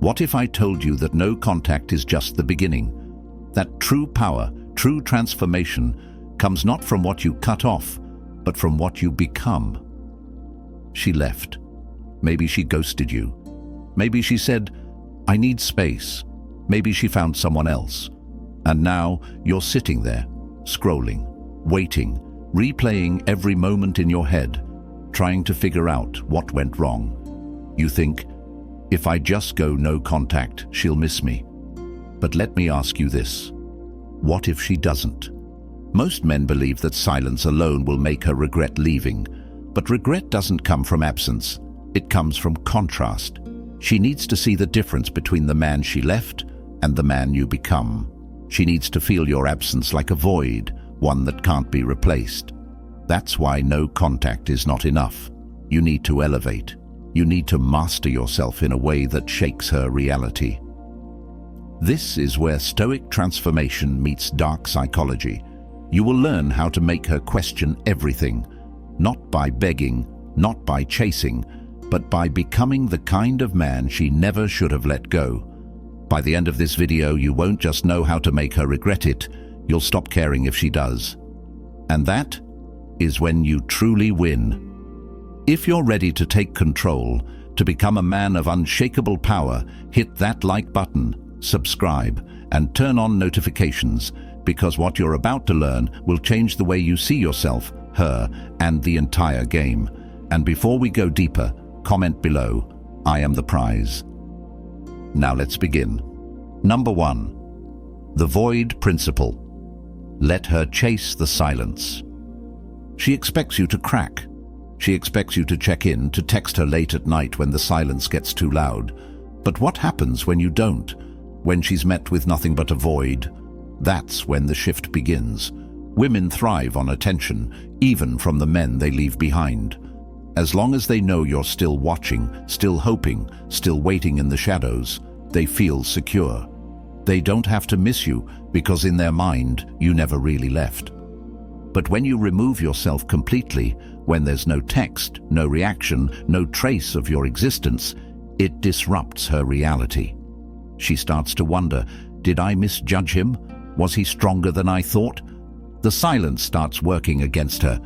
What if I told you that no contact is just the beginning? That true power, true transformation, comes not from what you cut off, but from what you become. She left. Maybe she ghosted you. Maybe she said, "I need space." Maybe she found someone else. And now you're sitting there, scrolling, waiting, replaying every moment in your head, trying to figure out what went wrong. You think, if I just go no contact, she'll miss me. But let me ask you this. What if she doesn't? Most men believe that silence alone will make her regret leaving. But regret doesn't come from absence. It comes from contrast. She needs to see the difference between the man she left and the man you become. She needs to feel your absence like a void, one that can't be replaced. That's why no contact is not enough. You need to elevate. You need to master yourself in a way that shakes her reality. This is where Stoic transformation meets dark psychology. You will learn how to make her question everything, not by begging, not by chasing, but by becoming the kind of man she never should have let go. By the end of this video, you won't just know how to make her regret it, you'll stop caring if she does. And that is when you truly win. If you're ready to take control, to become a man of unshakable power, hit that like button, subscribe, and turn on notifications, because what you're about to learn will change the way you see yourself, her, and the entire game. And before we go deeper, comment below, "I am the prize." Now let's begin. Number 1. The void principle. Let her chase the silence. She expects you to crack. She expects you to check in, to text her late at night when the silence gets too loud. But what happens when you don't? When she's met with nothing but a void? That's when the shift begins. Women thrive on attention, even from the men they leave behind. As long as they know you're still watching, still hoping, still waiting in the shadows, they feel secure. They don't have to miss you, because in their mind, you never really left. But when you remove yourself completely, when there's no text, no reaction, no trace of your existence, it disrupts her reality. She starts to wonder, did I misjudge him? Was he stronger than I thought? The silence starts working against her.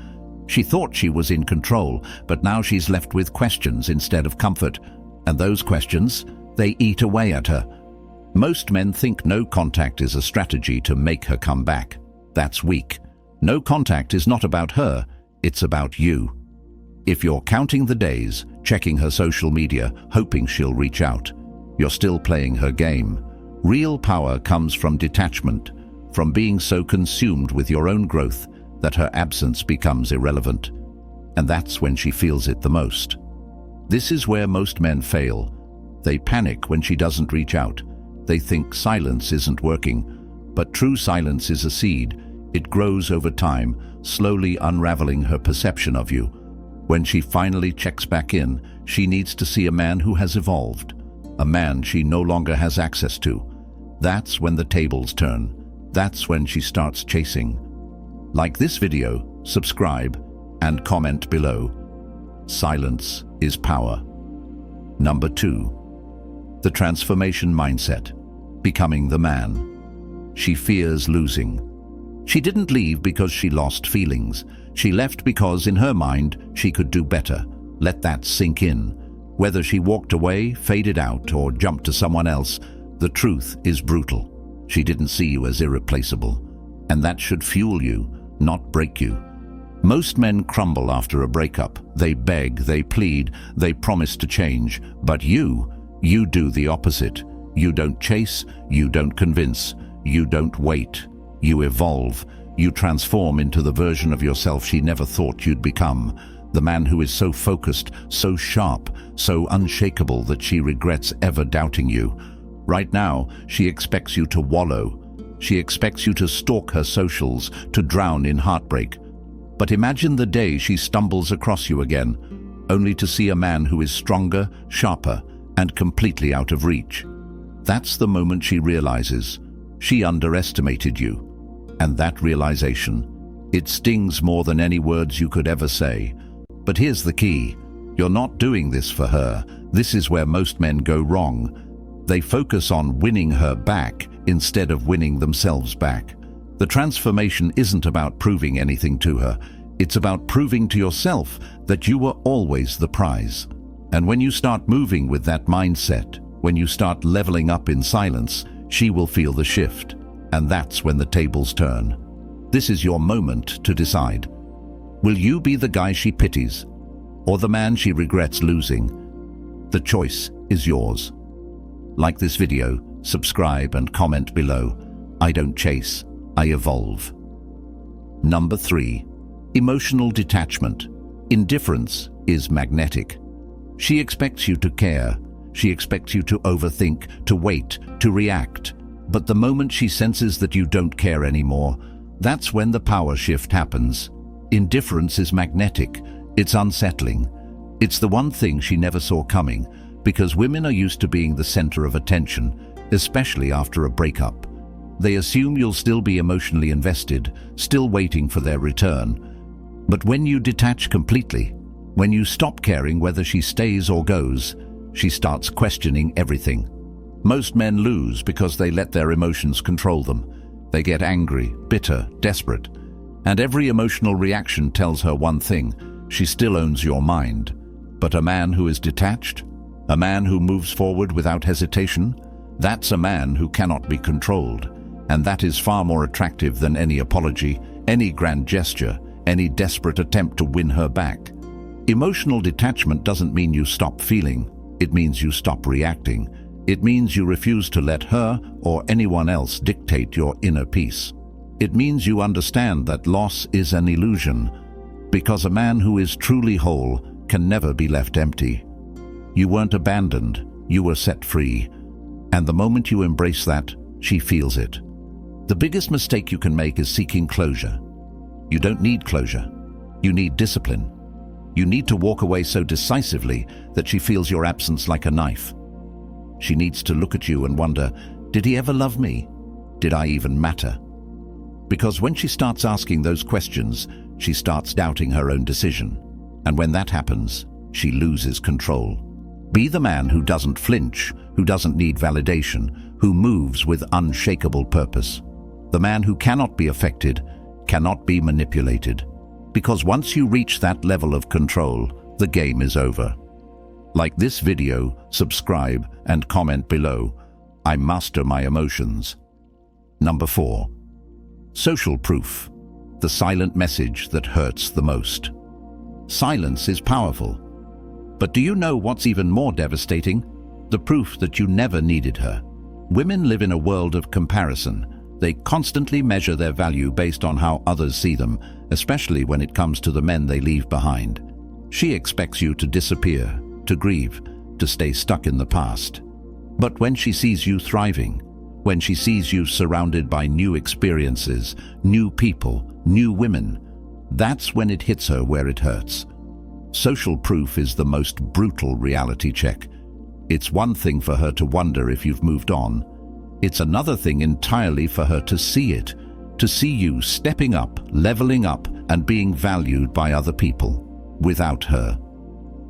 She thought she was in control, but now she's left with questions instead of comfort. And those questions, they eat away at her. Most men think no contact is a strategy to make her come back. That's weak. No contact is not about her, it's about you. If you're counting the days, checking her social media, hoping she'll reach out, you're still playing her game. Real power comes from detachment, from being so consumed with your own growth that her absence becomes irrelevant. And that's when she feels it the most. This is where most men fail. They panic when she doesn't reach out. They think silence isn't working. But true silence is a seed. It grows over time, slowly unraveling her perception of you. When she finally checks back in, she needs to see a man who has evolved, a man she no longer has access to. That's when the tables turn. That's when she starts chasing. Like this video, subscribe, and comment below. Silence is power. Number 2. The transformation mindset. Becoming the man. She fears losing. She didn't leave because she lost feelings. She left because, in her mind, she could do better. Let that sink in. Whether she walked away, faded out, or jumped to someone else, the truth is brutal. She didn't see you as irreplaceable. And that should fuel you, not break you. Most men crumble after a breakup. They beg, they plead, they promise to change. But you do the opposite. You don't chase, you don't convince, you don't wait. You evolve. You transform into the version of yourself she never thought you'd become. The man who is so focused, so sharp, so unshakable that she regrets ever doubting you. Right now, she expects you to wallow. She expects you to stalk her socials, to drown in heartbreak. But imagine the day she stumbles across you again, only to see a man who is stronger, sharper, and completely out of reach. That's the moment she realizes she underestimated you. And that realization, it stings more than any words you could ever say. But here's the key. You're not doing this for her. This is where most men go wrong. They focus on winning her back instead of winning themselves back. The transformation isn't about proving anything to her. It's about proving to yourself that you were always the prize. And when you start moving with that mindset, when you start leveling up in silence, she will feel the shift. And that's when the tables turn. This is your moment to decide. Will you be the guy she pities, or the man she regrets losing? The choice is yours. Like this video, subscribe and comment below. I don't chase, I evolve. Number 3. Emotional detachment. Indifference is magnetic. She expects you to care. She expects you to overthink, to wait, to react. But the moment she senses that you don't care anymore, that's when the power shift happens. Indifference is magnetic. It's unsettling. It's the one thing she never saw coming, because women are used to being the center of attention, especially after a breakup. They assume you'll still be emotionally invested, still waiting for their return. But when you detach completely, when you stop caring whether she stays or goes, she starts questioning everything. Most men lose because they let their emotions control them. They get angry, bitter, desperate. And every emotional reaction tells her one thing: she still owns your mind. But a man who is detached, a man who moves forward without hesitation, that's a man who cannot be controlled. And that is far more attractive than any apology, any grand gesture, any desperate attempt to win her back. Emotional detachment doesn't mean you stop feeling. It means you stop reacting. It means you refuse to let her or anyone else dictate your inner peace. It means you understand that loss is an illusion, because a man who is truly whole can never be left empty. You weren't abandoned, you were set free. And the moment you embrace that, she feels it. The biggest mistake you can make is seeking closure. You don't need closure. You need discipline. You need to walk away so decisively that she feels your absence like a knife. She needs to look at you and wonder, did he ever love me? Did I even matter? Because when she starts asking those questions, she starts doubting her own decision. And when that happens, she loses control. Be the man who doesn't flinch, who doesn't need validation, who moves with unshakable purpose. The man who cannot be affected, cannot be manipulated. Because once you reach that level of control, the game is over. Like this video, subscribe and comment below. I master my emotions. Number 4. Social proof. The silent message that hurts the most. Silence is powerful. But do you know what's even more devastating? The proof that you never needed her. Women live in a world of comparison. They constantly measure their value based on how others see them, especially when it comes to the men they leave behind. She expects you to disappear, to grieve, to stay stuck in the past. But when she sees you thriving, when she sees you surrounded by new experiences, new people, new women, that's when it hits her where it hurts. Social proof is the most brutal reality check. It's one thing for her to wonder if you've moved on. It's another thing entirely for her to see it, to see you stepping up, leveling up, and being valued by other people, without her.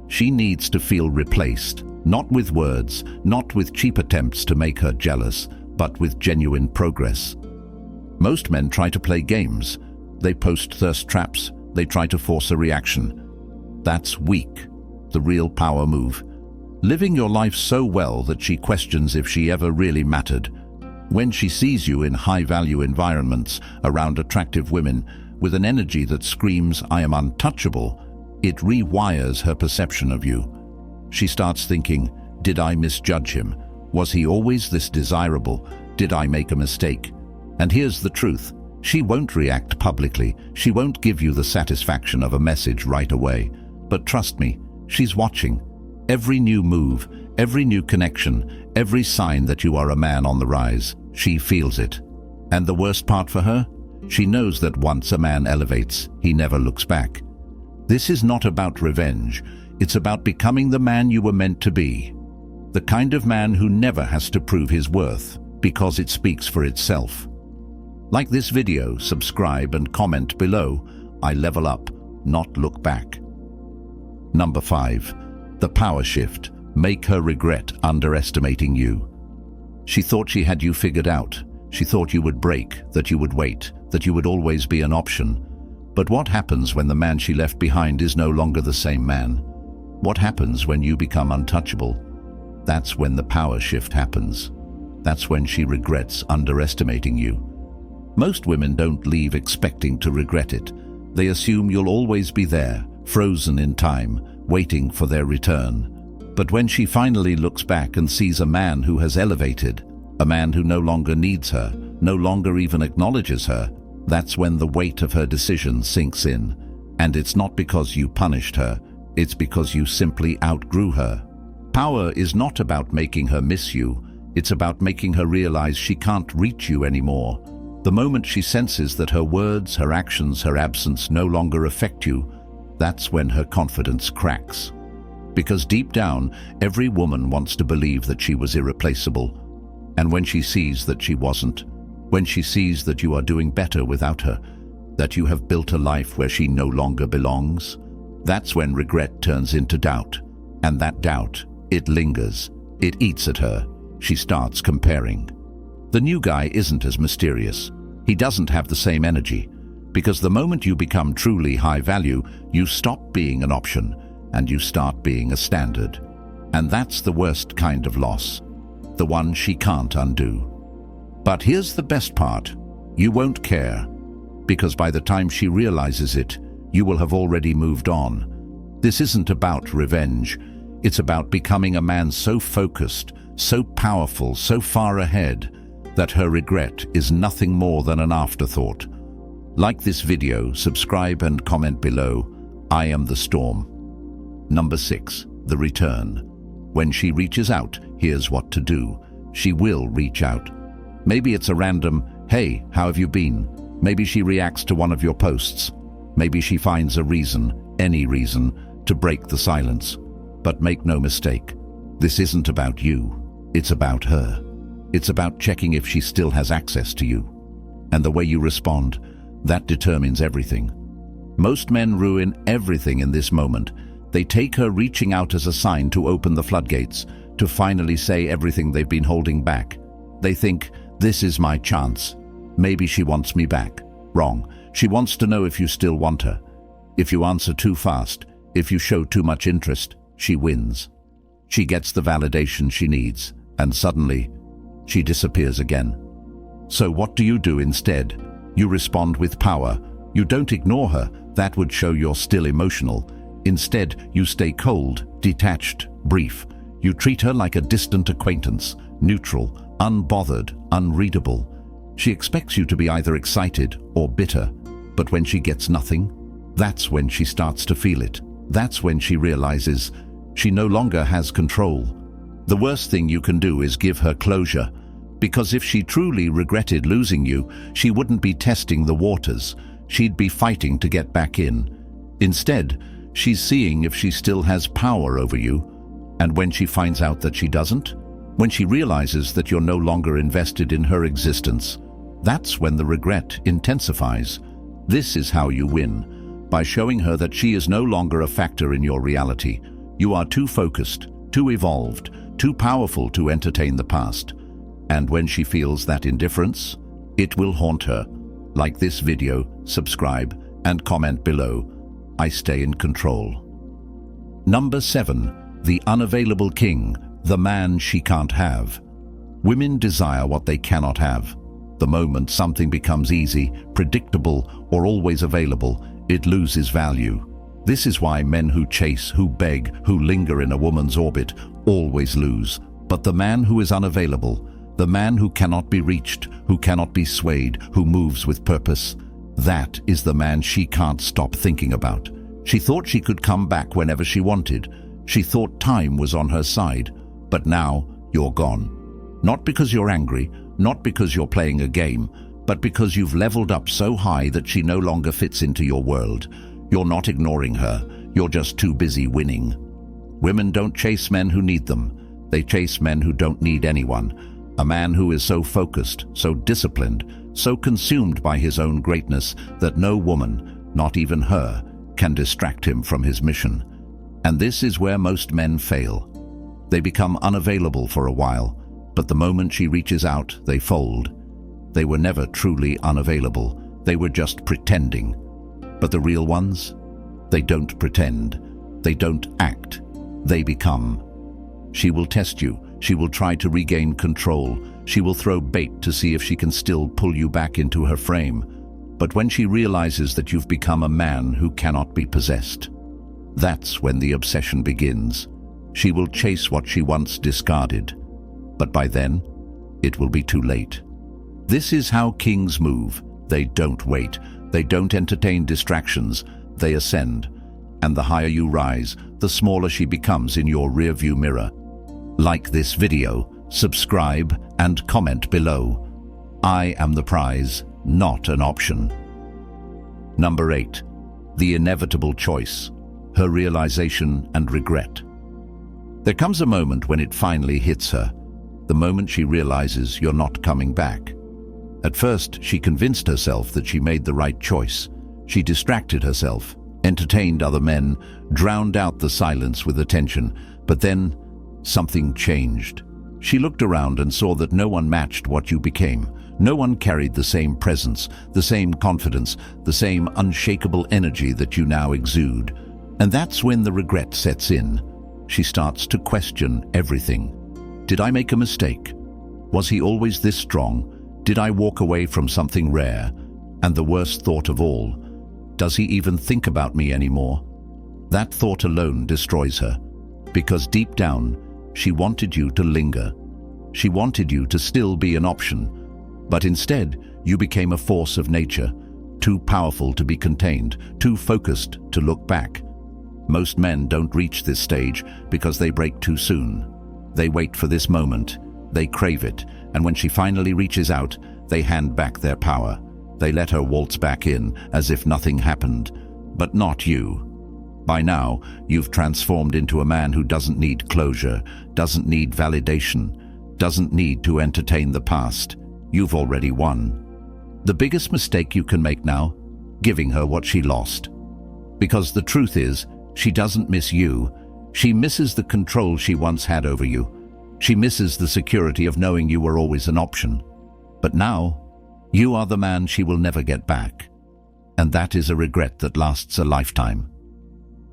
She needs to feel replaced, not with words, not with cheap attempts to make her jealous, but with genuine progress. Most men try to play games. They post thirst traps. They try to force a reaction. That's weak. The real power move. Living your life so well that she questions if she ever really mattered. When she sees you in high-value environments, around attractive women, with an energy that screams, "I am untouchable," it rewires her perception of you. She starts thinking, did I misjudge him? Was he always this desirable? Did I make a mistake? And here's the truth. She won't react publicly. She won't give you the satisfaction of a message right away. But trust me, she's watching. Every new move, every new connection, every sign that you are a man on the rise, she feels it. And the worst part for her? She knows that once a man elevates, he never looks back. This is not about revenge. It's about becoming the man you were meant to be. The kind of man who never has to prove his worth, because it speaks for itself. Like this video, subscribe and comment below. I level up, not look back. Number 5. The power shift. Make her regret underestimating you. She thought she had you figured out. She thought you would break, that you would wait, that you would always be an option. But what happens when the man she left behind is no longer the same man? What happens when you become untouchable? That's when the power shift happens. That's when she regrets underestimating you. Most women don't leave expecting to regret it. They assume you'll always be there, frozen in time, waiting for their return. But when she finally looks back and sees a man who has elevated, a man who no longer needs her, no longer even acknowledges her, that's when the weight of her decision sinks in. And it's not because you punished her, it's because you simply outgrew her. Power is not about making her miss you, it's about making her realize she can't reach you anymore. The moment she senses that her words, her actions, her absence no longer affect you, that's when her confidence cracks. Because deep down, every woman wants to believe that she was irreplaceable. And when she sees that she wasn't, when she sees that you are doing better without her, that you have built a life where she no longer belongs, that's when regret turns into doubt. And that doubt, it lingers, it eats at her. She starts comparing. The new guy isn't as mysterious. He doesn't have the same energy. Because the moment you become truly high value, you stop being an option and you start being a standard. And that's the worst kind of loss, the one she can't undo. But here's the best part. You won't care, because by the time she realizes it, you will have already moved on. This isn't about revenge. It's about becoming a man so focused, so powerful, so far ahead, that her regret is nothing more than an afterthought. Like this video, subscribe and comment below. I am the storm. Number 6, the return. When she reaches out, here's what to do. She will reach out. Maybe it's a random, "Hey, how have you been?" Maybe she reacts to one of your posts. Maybe she finds a reason, any reason, to break the silence. But make no mistake, this isn't about you. It's about her. It's about checking if she still has access to you. And the way you respond, that determines everything. Most men ruin everything in this moment. They take her reaching out as a sign to open the floodgates, to finally say everything they've been holding back. They think, this is my chance. Maybe she wants me back. Wrong. She wants to know if you still want her. If you answer too fast, if you show too much interest, she wins. She gets the validation she needs, and suddenly, she disappears again. So what do you do instead? You respond with power. You don't ignore her. That would show you're still emotional. Instead, you stay cold, detached, brief. You treat her like a distant acquaintance, neutral, unbothered, unreadable. She expects you to be either excited or bitter. But when she gets nothing, that's when she starts to feel it. That's when she realizes she no longer has control. The worst thing you can do is give her closure. Because if she truly regretted losing you, she wouldn't be testing the waters. She'd be fighting to get back in. Instead, she's seeing if she still has power over you. And when she finds out that she doesn't, when she realizes that you're no longer invested in her existence, that's when the regret intensifies. This is how you win, by showing her that she is no longer a factor in your reality. You are too focused, too evolved, too powerful to entertain the past. And when she feels that indifference, it will haunt her. Like this video, subscribe, and comment below. I stay in control. Number 7, the unavailable king, the man she can't have. Women desire what they cannot have. The moment something becomes easy, predictable, or always available, it loses value. This is why men who chase, who beg, who linger in a woman's orbit always lose. But the man who is unavailable, the man who cannot be reached, who cannot be swayed, who moves with purpose, that is the man she can't stop thinking about. She thought she could come back whenever she wanted. She thought time was on her side. But now you're gone. Not because you're angry, not because you're playing a game, but because you've leveled up so high that she no longer fits into your world. You're not ignoring her. You're just too busy winning. Women don't chase men who need them. They chase men who don't need anyone. A man who is so focused, so disciplined, so consumed by his own greatness that no woman, not even her, can distract him from his mission. And this is where most men fail. They become unavailable for a while, But the moment she reaches out, they fold. They were never truly unavailable. They were just pretending. But the real ones? They don't pretend. They don't act. They become. She will test you. She will try to regain control. She will throw bait to see if she can still pull you back into her frame. But when she realizes that you've become a man who cannot be possessed, that's when the obsession begins. She will chase what she once discarded. But by then, it will be too late. This is how kings move. They don't wait. They don't entertain distractions. They ascend. And the higher you rise, the smaller she becomes in your rearview mirror. Like this video, subscribe, and comment below. I am the prize, not an option. Number 8. The inevitable choice. Her realization and regret. There comes a moment when it finally hits her. The moment she realizes you're not coming back. At first, she convinced herself that she made the right choice. She distracted herself, entertained other men, drowned out the silence with attention. But then, something changed. She looked around and saw that no one matched what you became. No one carried the same presence, the same confidence, the same unshakable energy that you now exude. And that's when the regret sets in. She starts to question everything. Did I make a mistake? Was he always this strong? Did I walk away from something rare? And the worst thought of all, does he even think about me anymore? That thought alone destroys her, because deep down, she wanted you to linger. She wanted you to still be an option. But instead, you became a force of nature, too powerful to be contained, too focused to look back. Most men don't reach this stage because they break too soon. They wait for this moment, they crave it, and when she finally reaches out, they hand back their power. They let her waltz back in as if nothing happened. But not you. By now, you've transformed into a man who doesn't need closure, doesn't need validation, doesn't need to entertain the past. You've already won. The biggest mistake you can make now, giving her what she lost. Because the truth is, she doesn't miss you. She misses the control she once had over you. She misses the security of knowing you were always an option. But now, you are the man she will never get back. And that is a regret that lasts a lifetime.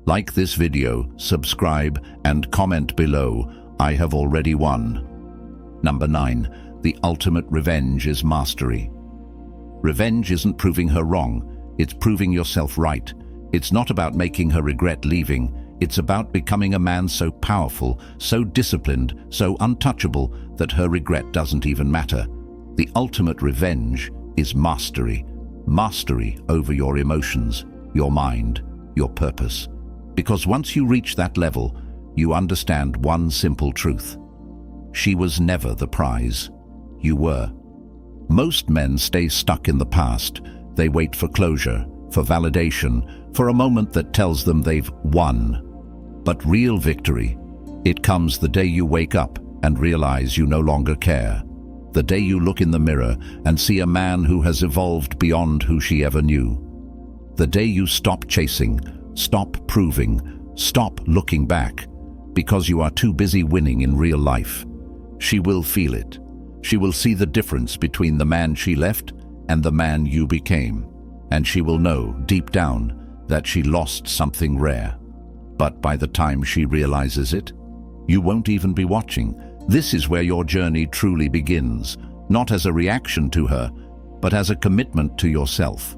Like this video, subscribe, and comment below. I have already won. Number 9. The ultimate revenge is mastery. Revenge isn't proving her wrong. It's proving yourself right. It's not about making her regret leaving. It's about becoming a man so powerful, so disciplined, so untouchable that her regret doesn't even matter. The ultimate revenge is mastery. Mastery over your emotions, your mind, your purpose. Because once you reach that level, you understand one simple truth. She was never the prize. You were. Most men stay stuck in the past. They wait for closure, for validation, for a moment that tells them they've won. But real victory, it comes the day you wake up and realize you no longer care. The day you look in the mirror and see a man who has evolved beyond who she ever knew. The day you stop chasing, stop proving, stop looking back, because you are too busy winning in real life. She will feel it. She will see the difference between the man she left and the man you became. And she will know, deep down, that she lost something rare. But by the time she realizes it, you won't even be watching. This is where your journey truly begins, not as a reaction to her, but as a commitment to yourself.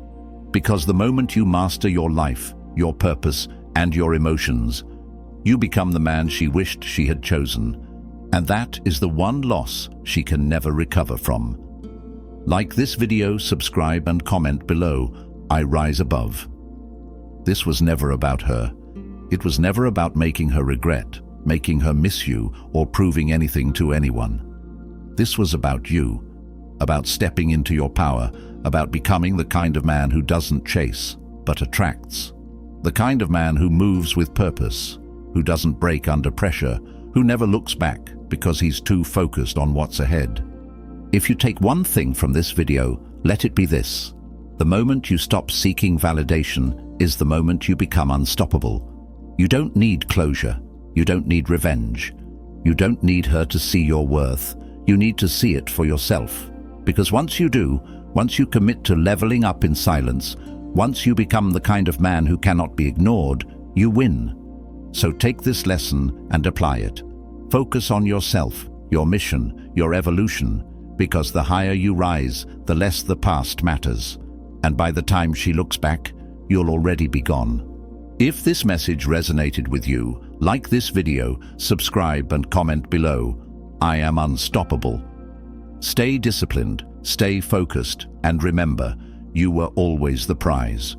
Because the moment you master your life, your purpose, and your emotions, you become the man she wished she had chosen. And that is the one loss she can never recover from. Like this video, subscribe, and comment below. I rise above. This was never about her. It was never about making her regret, making her miss you, or proving anything to anyone. This was about you, about stepping into your power, about becoming the kind of man who doesn't chase, but attracts. The kind of man who moves with purpose, who doesn't break under pressure, who never looks back because he's too focused on what's ahead. If you take one thing from this video, let it be this. The moment you stop seeking validation is the moment you become unstoppable. You don't need closure. You don't need revenge. You don't need her to see your worth. You need to see it for yourself. Because once you do, once you commit to leveling up in silence, once you become the kind of man who cannot be ignored, you win. So take this lesson and apply it. Focus on yourself, your mission, your evolution, because the higher you rise, the less the past matters. And by the time she looks back, you'll already be gone. If this message resonated with you, like this video, subscribe and comment below. I am unstoppable. Stay disciplined, stay focused, and remember, you were always the prize.